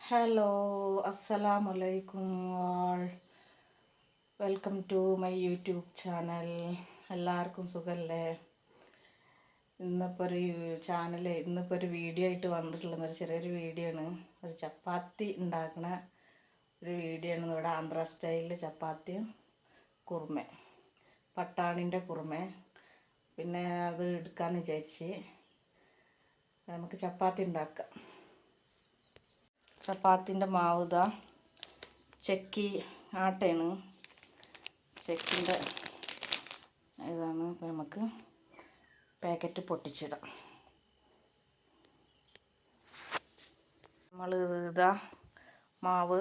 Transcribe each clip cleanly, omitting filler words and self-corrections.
Hello, അസ്സലാമു അലൈക്കും all. Welcome to my YouTube channel. എല്ലാവർക്കും സുഖമല്ലേ? ഇന്നിപ്പോൾ ഒരു വീഡിയോ ആയിട്ട് വന്നിട്ടുള്ളത് ചെറിയൊരു വീഡിയോ ആണ്. ഒരു ചപ്പാത്തി ഉണ്ടാക്കുന്ന ഒരു വീഡിയോ ആണ്. ഇവിടെ ആന്ധ്ര സ്റ്റൈലിൽ ചപ്പാത്തിയും കുറുമ, പട്ടാണിൻ്റെ കുറുമ. പിന്നെ അത് എടുക്കാമെന്ന് വിചാരിച്ച് നമുക്ക് ചപ്പാത്തി ഉണ്ടാക്കാം. ചപ്പാത്തിൻ്റെ മാവ് ഇതാ ചെക്കി ആട്ടയാണ്, ചെക്കിൻ്റെ ഇതാണ്. അപ്പോൾ നമുക്ക് പാക്കറ്റ് പൊട്ടിച്ചിടാം. നമ്മൾ ഇതാ മാവ്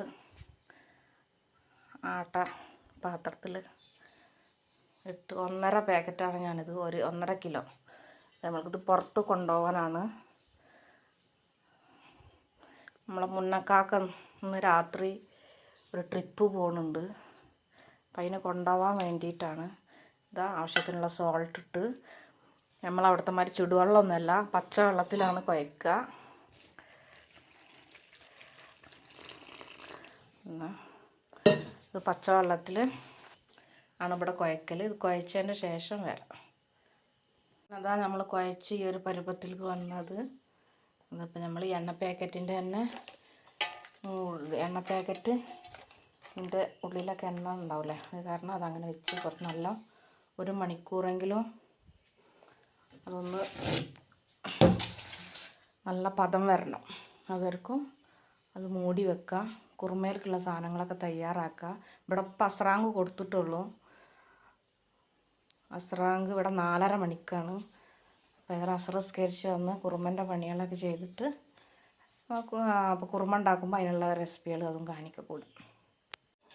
ആട്ട പാത്രത്തിൽ ഇട്ട് 1.5 പാക്കറ്റാണ് ഞാനിത്, 1.5 കിലോ. നമ്മൾക്കിത് പുറത്ത് കൊണ്ടുപോകാനാണ്. നമ്മളെ മുന്നക്കാക്ക ഇന്ന് രാത്രി ഒരു ട്രിപ്പ് പോകുന്നുണ്ട്. അപ്പം അതിന് കൊണ്ടുപോകാൻ വേണ്ടിയിട്ടാണ്. ഇതാ ആവശ്യത്തിനുള്ള സോൾട്ട് ഇട്ട്, നമ്മളവിടുത്തെ മാതിരി ചുടുവെള്ളമൊന്നുമല്ല, പച്ചവെള്ളത്തിലാണ് കുഴക്കുക. ഇത് പച്ചവെള്ളത്തിൽ ആണ് ഇവിടെ കുഴക്കൽ. ഇത് കുഴച്ചതിന് ശേഷം വരാം. അതാ നമ്മൾ കുഴച്ച് ഈ ഒരു പരുവത്തിലേക്ക് വന്നത്. ഇതിപ്പോൾ നമ്മൾ എണ്ണ പാക്കറ്റിൻ്റെ തന്നെ എണ്ണ പാക്കറ്റിൻ്റെ ഉള്ളിലൊക്കെ എണ്ണ ഉണ്ടാവില്ലേ, അത് കാരണം അതങ്ങനെ വെച്ച് കുറച്ച് നല്ല 1 മണിക്കൂറെങ്കിലും അതൊന്ന് നല്ല പദം വരണം. അതുവരെക്കും അത് മൂടി വെക്കുക. കുറുമയിലേക്കുള്ള സാധനങ്ങളൊക്കെ തയ്യാറാക്കുക. ഇവിടെ ഇപ്പം അസ്രാങ്ക് കൊടുത്തിട്ടുള്ളൂ. അസ്രാങ്ക് ഇവിടെ 4:30 മണിക്കാണ്. വേറെ അസ്രസ്കരിച്ച് വന്ന് കുറുമൻ്റെ പണികളൊക്കെ ചെയ്തിട്ട് അപ്പോൾ കുറുമ ഉണ്ടാക്കുമ്പോൾ അതിനുള്ള റെസിപ്പികൾ അതും കാണിക്കക്കൂടും.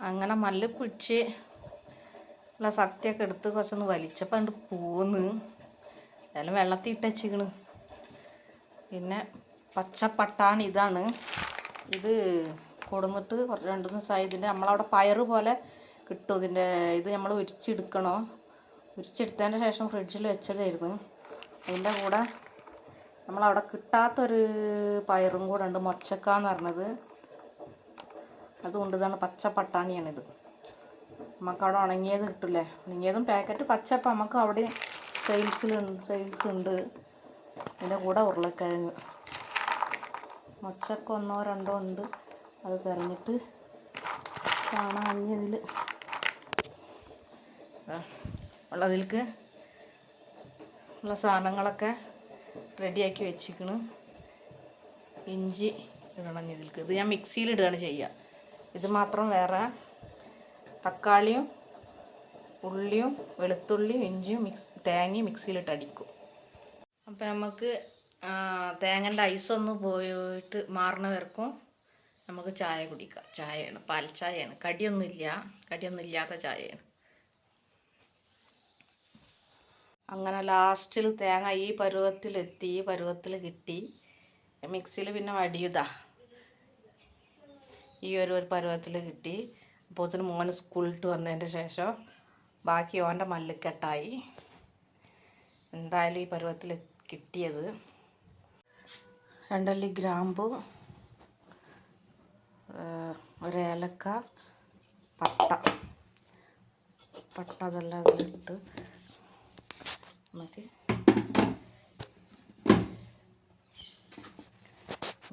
അങ്ങനെ മല്ലിപ്പിടിച്ച് ഉള്ള സത്യമൊക്കെ എടുത്ത് കുറച്ചൊന്ന് വലിച്ചപ്പോൾ അതിൻ്റെ പോന്ന് ഏതായാലും വെള്ളത്തിൽ ഇട്ട് വെച്ചിക്കണ്. പിന്നെ പച്ചപ്പട്ടാണി ഇതാണ്. ഇത് കൊടുന്നിട്ട് കുറച്ച് 2-3 ദിവസമായി. ഇതിൻ്റെ നമ്മളവിടെ പയറ് പോലെ കിട്ടും. ഇത് നമ്മൾ ഉരിച്ചെടുക്കണോ. ഉരിച്ചെടുത്തതിന് ശേഷം ഫ്രിഡ്ജിൽ വെച്ചതായിരുന്നു. അതിൻ്റെ കൂടെ നമ്മളവിടെ കിട്ടാത്തൊരു പയറും കൂടെ ഉണ്ട്, മൊച്ചക്കാന്ന് പറഞ്ഞത്. അതുകൊണ്ട് ഇതാണ് പച്ചപ്പട്ടാണിയാണിത്. നമുക്കവിടെ ഉണങ്ങിയത് കിട്ടില്ലേ, ഉണങ്ങിയതും പാക്കറ്റ് പച്ചപ്പം നമുക്ക് അവിടെ സെയിൽസ് ഉണ്ട്. ഇതിൻ്റെ കൂടെ ഉരുളക്കിഴങ്ങ്, മൊച്ചക്ക 1-2 ഉണ്ട്. അത് തിരഞ്ഞിട്ട് കാണാൻ ഇതിൽ ഉള്ളതിലേക്ക് ഉള്ള സാധനങ്ങളൊക്കെ റെഡിയാക്കി വെച്ചിരിക്കണ്. ഇഞ്ചി ഇടണം ഇതിലേക്ക്. ഇത് ഞാൻ മിക്സിയിൽ ഇടുകയാണ് ചെയ്യുക. ഇത് മാത്രം വേറെ തക്കാളിയും ഉള്ളിയും വെളുത്തുള്ളിയും ഇഞ്ചിയും തേങ്ങയും മിക്സിയിലിട്ട് അടിക്കും. അപ്പം നമുക്ക് തേങ്ങൻ്റെ ഐസൊന്ന് പോയിട്ട് മാറണ വരക്കും നമുക്ക് ചായ കുടിക്കാം. ചായയാണ്, പാൽ ചായയാണ്. കടിയൊന്നും ഇല്ലാത്ത ചായയാണ്. അങ്ങനെ ലാസ്റ്റിൽ തേങ്ങ ഈ പരുവത്തിലെത്തി, ഈ പരുവത്തിൽ കിട്ടി. മിക്സിയിൽ പിന്നെ വടിയുതാ ഈ ഒരു പരുവത്തിൽ കിട്ടി. അപ്പോൾ മോന് സ്കൂളിട്ട് വന്നതിൻ്റെ ശേഷം ബാക്കി ഓൻ്റെ മല്ലിക്കെട്ടായി. എന്തായാലും ഈ പരുവത്തിൽ കിട്ടിയത്. 2 അല്ലി ഗ്രാമ്പു, 1 ഏലക്ക, പട്ട അതെല്ലാം അതിലിട്ട് നമുക്ക്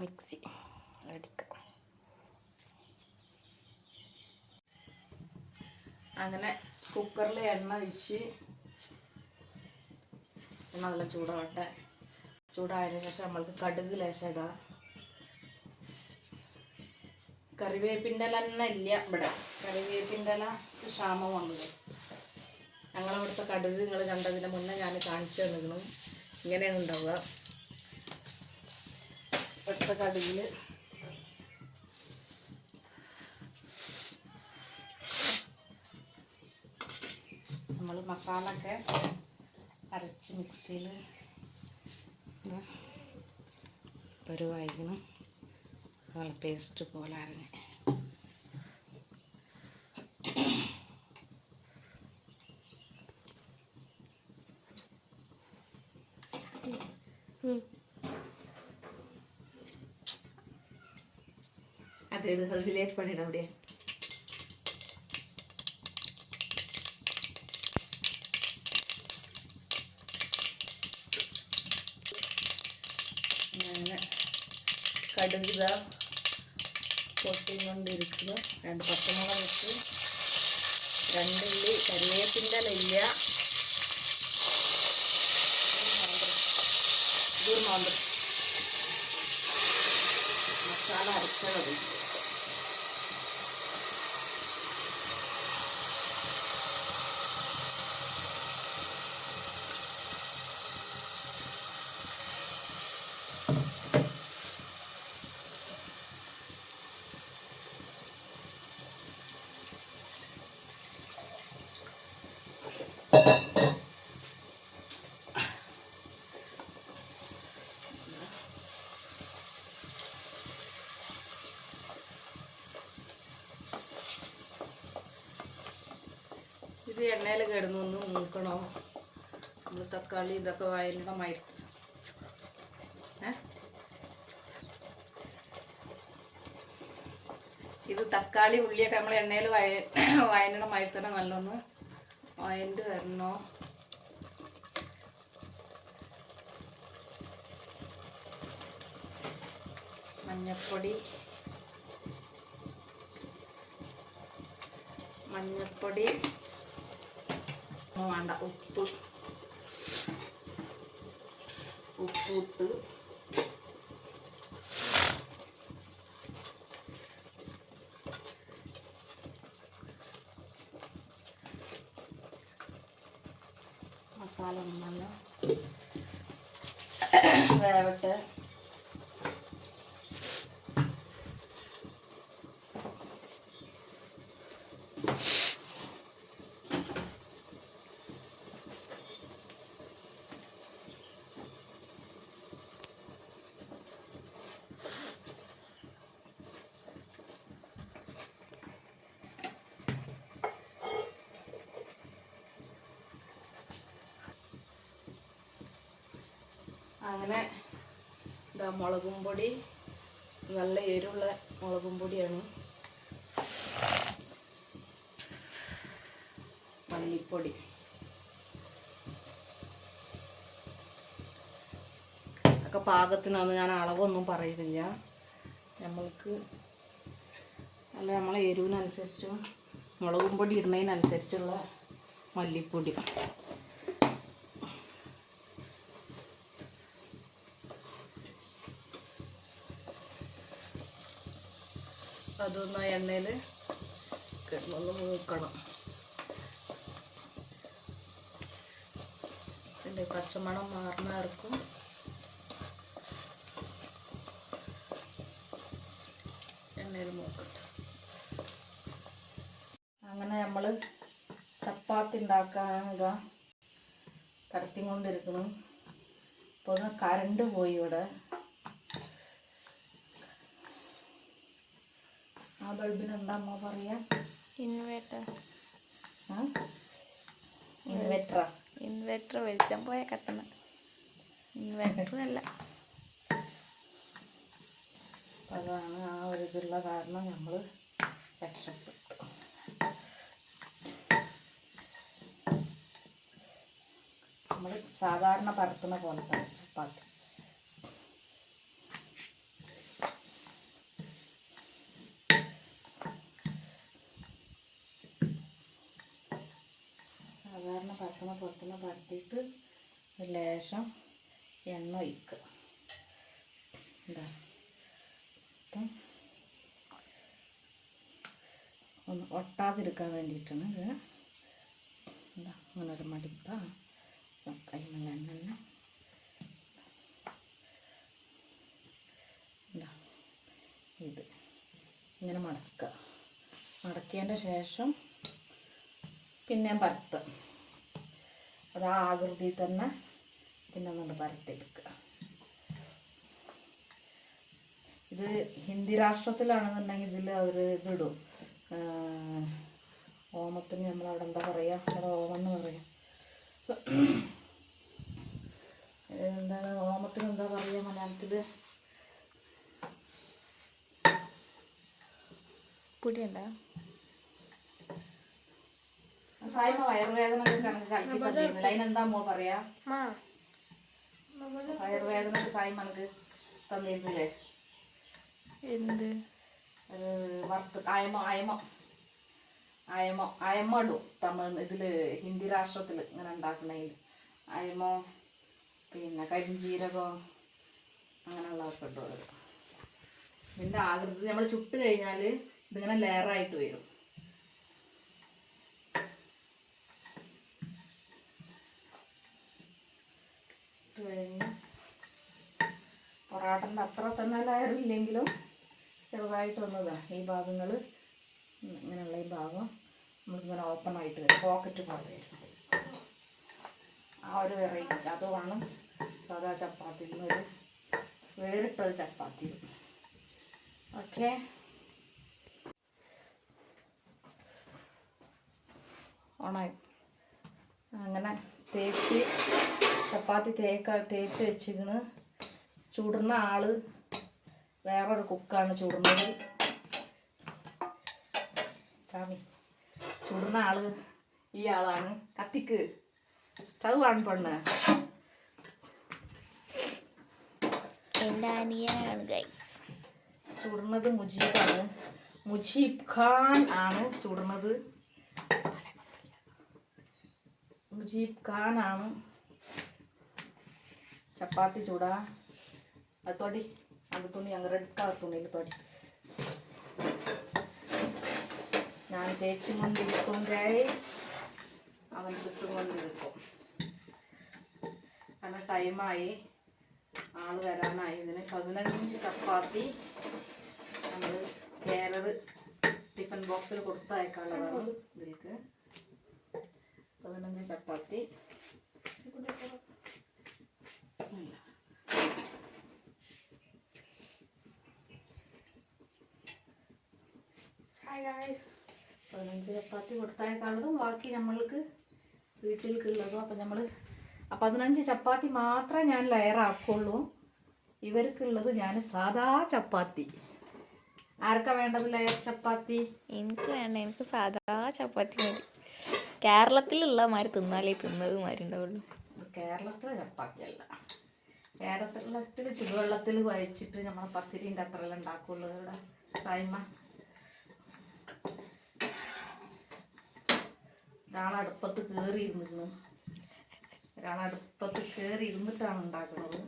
മിക്സി അടിക്കാം. അങ്ങനെ കുക്കറിൽ എണ്ണ ഒഴിച്ച് നല്ല ചൂടാവട്ടെ. ചൂടായതിനു ശേഷം നമ്മൾക്ക് കടുക് ലേശം ഇടാം. കറിവേപ്പിൻ്റെ ഇല തന്നെ ഇല്ല ഇവിടെ. കറിവേപ്പിൻ്റെ ഇല ക്ഷാമം വന്നത്. ഞങ്ങളിവിടുത്തെ കടുക് നിങ്ങൾ കണ്ടതിന് മുന്നേ ഞാൻ കാണിച്ചു തന്നിരുന്നു. ഇങ്ങനെയാണ് ഉണ്ടാവുക. ഇവിടുത്തെ കടുകിൽ നമ്മൾ മസാല ഒക്കെ അരച്ച് മിക്സിയിൽ പരുവായിരിക്കണം. നല്ല പേസ്റ്റ് പോലെ അരഞ്ഞ് എടുത്ത് അത് ജിലേബി പണിയുടെ അവിടെ അങ്ങനെ കടുക് ഇതാ പൊട്ടിക്കൊണ്ടിരിക്കുക. 2 പച്ചമുളക് ഇട്ട് 2 ഉള്ളി കറിവേപ്പിൻ്റെ ഇല മസാല അരച്ചത് ഇത് എണ്ണയിൽ കിടന്നൊന്ന് മൂക്കണോ. നമ്മൾ തക്കാളി ഇതൊക്കെ വയലിടമായി ഇത് തക്കാളി ഉള്ളിയൊക്കെ നമ്മൾ എണ്ണയിൽ വയലിടമായി തന്നെ നല്ലൊന്ന് വയണ്ട് വരണോ. മഞ്ഞപ്പൊടി വേണ്ട, ഉപ്പ് ഇട്ട് മസാല നല്ല വേവട്ടെ. അങ്ങനെ ഇതാ മുളകും പൊടി, നല്ല എരിവുള്ള മുളകും പൊടിയാണ്. മല്ലിപ്പൊടി ഒക്കെ പാകത്തിനാണ്, ഞാൻ അളവൊന്നും പറയുന്നില്ല. നമ്മൾക്ക് അല്ല നമ്മളെ എരിവിനനുസരിച്ചും മുളകും പൊടി ഇടുന്നതിനനുസരിച്ചുള്ള മല്ലിപ്പൊടി. അതൊന്ന് എണ്ണയിൽ കിടന്നൊന്ന് മൂക്കണം. ഇതിൻ്റെ പച്ചമണം മാറുന്ന ഇറക്കും. എണ്ണയിൽ മൂക്കട്ടെ. അങ്ങനെ നമ്മൾ ചപ്പാത്തി ഉണ്ടാക്കാൻ ഇതാ കടത്തിക്കൊണ്ടിരിക്കുന്നു. ഇപ്പോൾ കറണ്ട് പോയി ഇവിടെ. ആ ബൾബിന് എന്താ അമ്മ പറയാ? ഇൻവെർട്ടർ വെളിച്ചം പോയ കത്തണ ഇൻവെർട്ടർ അല്ല. അതാണ് ആ ഒരു ഇതുള്ള കാരണം നമ്മൾ രക്ഷപ്പെട്ടു. നമ്മൾ സാധാരണ പരത്തുന്ന പോലത്തെ ചപ്പാത്തി. സാധാരണ പരത്തിയിട്ട് ലേശം എണ്ണ ഒഴിക്കുക. എന്താ ഒന്ന് ഒട്ടാതിരിക്കാൻ വേണ്ടിയിട്ടാണ് ഇത്. എന്താ അങ്ങനെ ഒരു മടിപ്പ കൈമല്ല എണ്ണ എന്താ ഇത് ഇങ്ങനെ മടക്കിയതിൻ്റെ ശേഷം പിന്നെ പരത്തുക. അത് ആ ആകൃതിയിൽ തന്നെ പിന്നെ ഒന്നുകൊണ്ട് പരത്തിയെടുക്കുക. ഇത് ഹിന്ദി രാഷ്ട്രത്തിലാണെന്നുണ്ടെങ്കിൽ ഇതിൽ അവർ ഇതിടും. ഓമത്തിന് നമ്മളവിടെ എന്താ പറയുക, അവിടെ ഓമെന്ന് പറയാം. എന്താണ് ഓമത്തിന് എന്താ പറയുക മലയാളത്തിൽ? പൊടി ഉണ്ടോ? സായ്മ വയറുവേദന കണക്ക് കലക്കി തന്നിരുന്നില്ല. അതിനെന്താ അമ്മ പറയാ? വയറുവേദന സായ്മ എനിക്ക് തന്നിരുന്നില്ലേ? എന്ത് വറുത്ത് അയമ ഇടും തമിഴ് ഇതില് ഹിന്ദി രാഷ്ട്രത്തിൽ ഇങ്ങനെ ഉണ്ടാക്കണതിൽ അയമോ പിന്നെ കരിഞ്ചീരകം അങ്ങനെയുള്ളതൊക്കെ ഇടും. ഇതിൻ്റെ ആകൃതി നമ്മൾ ചുട്ട് കഴിഞ്ഞാൽ ഇതിങ്ങനെ ലെയറായിട്ട് വരും. കഴിഞ്ഞ് പൊറാട്ടൻ്റെ അത്ര തന്നെ ലെയറില്ലെങ്കിലും ചെറുതായിട്ട് വന്നതാണ്. ഈ ഭാഗങ്ങൾ ഇങ്ങനെയുള്ള ഈ ഭാഗം നമുക്കിങ്ങനെ ഓപ്പൺ ആയിട്ട് വരും, പോക്കറ്റ് പോലെ വരും. ആ ഒരു വെറൈറ്റി അതുമാണ് സാധാ ചപ്പാത്തിയിൽ നിന്നൊരു വേറിട്ടൊരു ചപ്പാത്തി. ഓക്കെ, ഓണായി. അങ്ങനെ തേച്ച് ചപ്പാത്തി തേച്ച് വെച്ചിരുന്ന് ചുടുന്ന ആള് വേറൊരു കുക്കാണ് ചുടുന്നത്. ചുടുന്ന ആള് ഈ ആളാണ്. കത്തിക്ക് സ്റ്റവ് ആണ് പെണ്ണ്. എൻ്റെ അനിയനാണ് ഗൈസ് ചുടുന്നത്. മുജീബാണ്, മുജീബ് ഖാൻ ആണ് ചുടുന്നത്. മുജീബ് ഖാൻ ആണ് ചപ്പാത്തി ചൂടാ. അത് തൊടി, അത് തുണി അങ്ങ് റെഡ് കളർ തുണിയിൽ തൊടി. ഞാൻ തേച്ചും കൊണ്ടിരിക്കും ഗൈസ്, അവൻ ചുറ്റും കൊണ്ടിരിക്കും. കാരണം ടൈമായി, ആള് വരാനായി. ഇതിന് 15 ചപ്പാത്തി നമ്മൾ കേരർ ടിഫിൻ ബോക്സിൽ കൊടുത്തയക്കാനുള്ളതാണ്. ഇതിലേക്ക് 15 ചപ്പാത്തി. ഹായ് ഗൈസ്, 15 ചപ്പാത്തി കൊടുത്തയക്കാനുള്ളതും ബാക്കി നമ്മൾക്ക് വീട്ടിലേക്കുള്ളതും. അപ്പം നമ്മൾ 15 ചപ്പാത്തി മാത്രമേ ഞാൻ ലെയറാക്കുള്ളൂ. ഇവർക്കുള്ളത് ഞാൻ സാധാ ചപ്പാത്തി. ആർക്കാ വേണ്ടത് ലെയർ ചപ്പാത്തി? എനിക്ക് വേണ്ട, എനിക്ക് സാധാ ചപ്പാത്തി മതി. കേരളത്തിലുള്ള മാതിരി തിന്നാലേ തിന്നത് മാതിരി ഉണ്ടാവുള്ളൂ. കേരളത്തിലെ ചപ്പാത്തി അല്ല, കേരളത്തിൽ ചുടുവെള്ളത്തിൽ കുഴച്ചിട്ട് നമ്മൾ പത്തിരിൻ്റെ അത്രയെല്ലാം ഉണ്ടാക്കുള്ളൂ. ഇവിടെ സായ്മ ഒരാളടുപ്പത്ത് കയറി ഇരുന്നിട്ടാണ് ഉണ്ടാക്കുന്നത്.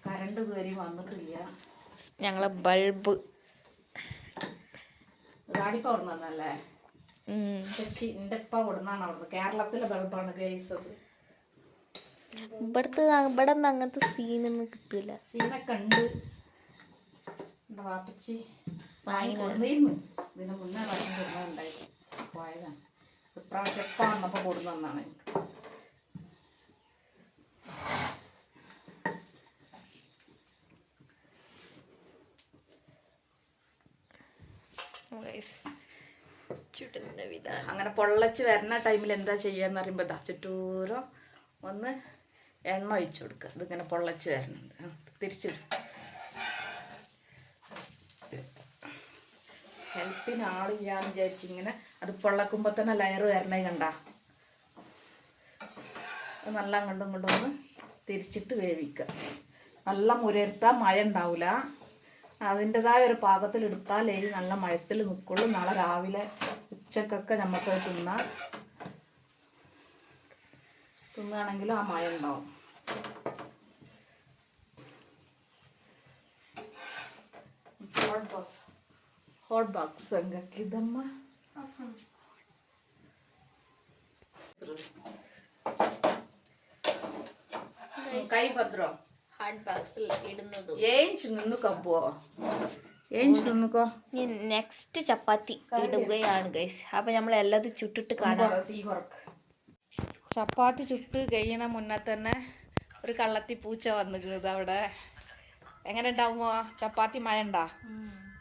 കരണ്ട് ഇതുവരെയും വന്നിട്ടില്ല. ഞങ്ങളെ ബൾബ് ഗാഡിപ്പ കൊടുന്നല്ലേ ചേച്ചി, എൻ്റെ ഉപ്പ കൊടുന്നാണ് അവിടുന്ന്. കേരളത്തിലെ ബൾബാണ് ഗൈസത്. ഇവിടെ അങ്ങനത്തെ സീനൊന്നും കിട്ടില്ല. സീനൊക്കെ ഉണ്ട്. എൻ്റെ വാപ്പച്ചി വാങ്ങി കൊടുന്നിരുന്നു. ഇതിന് മുന്നേ വാങ്ങി കൊടുക്കുന്നുണ്ടായിരുന്നു. പോയതാണ്. ഇപ്രാവശ്യം എപ്പ വന്നപ്പോൾ കൊടുന്നതാണ് എനിക്ക്. അങ്ങനെ പൊള്ളച്ച് വരുന്ന ടൈമിൽ എന്താ ചെയ്യാന്ന് പറയുമ്പോൾ ചുറ്റൂരം ഒന്ന് എണ്ണ ഒഴിച്ചു കൊടുക്കുക. ഇതിങ്ങനെ പൊള്ളച്ച് വരുന്നുണ്ട്, തിരിച്ചിടും. ഹെൽപ്പിന് ആളില്ലാന്ന് വിചാരിച്ചിങ്ങനെ അത് പൊള്ളക്കുമ്പോൾ തന്നെ ലെയർ വരണേ കണ്ട. നല്ല അങ്ങോട്ടും ഇങ്ങോട്ടും ഒന്ന് തിരിച്ചിട്ട് വേവിക്കുക. നല്ല മുരരുത്താൽ മഴ ഉണ്ടാവില്ല. അതിൻ്റെതായ ഒരു പാകത്തിൽ എടുത്താലേ നല്ല മഴത്തിൽ നിൽക്കുള്ളൂ. നാളെ രാവിലെ ഉച്ചക്കൊക്കെ നമുക്ക് തിന്നുകയാണെങ്കിലും ആ മഴ ഉണ്ടാവും. हॉट बॉक्स संगीतम्मा കൈ ഭദ്രോ ഹാർഡ് ബോക്സിൽ ഇടുന്നത്. ഏഞ്ച് നിന്നു കപ്പോ, ഏഞ്ച് നിന്നുക്കോ. നെക്സ്റ്റ് ചപ്പാത്തി ഇടുകയാണ് ഗൈസ്. അപ്പം നമ്മൾ എല്ലാതും ചുട്ടിട്ട് കാണാം. തീ കുറക്ക്. ചപ്പാത്തി ചുട്ട് കഴിയണ മുന്നേ തന്നെ ഒരു കള്ളത്തി പൂച്ച വന്നിരുന്നത് അവിടെ. എങ്ങനെ ഉണ്ടാവുമോ ചപ്പാത്തി? മഴ ഉണ്ടാ?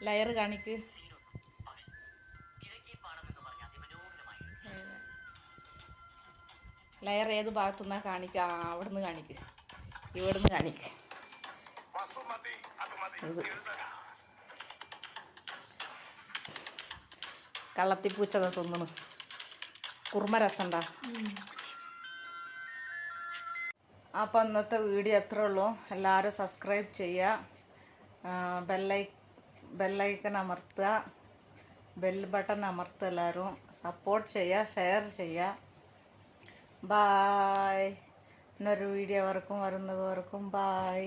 ലെയർ കാണിക്ക്. ലെയർ ഏത് ഭാഗത്തുനിന്നാ കാണിക്കുക? അവിടുന്ന് കാണിക്ക്, ഇവിടുന്ന് കാണിക്ക്. കള്ളത്തിപ്പൂച്ചത തിന്നണ്. കുറുമ രസമുണ്ടാ? അപ്പോൾ ഇന്നത്തെ വീഡിയോ അത്രേ ഉള്ളൂ. എല്ലാവരും സബ്സ്ക്രൈബ് ചെയ്യുക, ബെല്ലൈക്കൺ അമർത്തുക, ബെൽ ബട്ടൺ അമർത്തുക. എല്ലാവരും സപ്പോർട്ട് ചെയ്യുക, ഷെയർ ചെയ്യുക. ബായ്. ഇന്നൊരു വീഡിയോ വർക്കും വരുന്നത് വർക്കും ബായ്.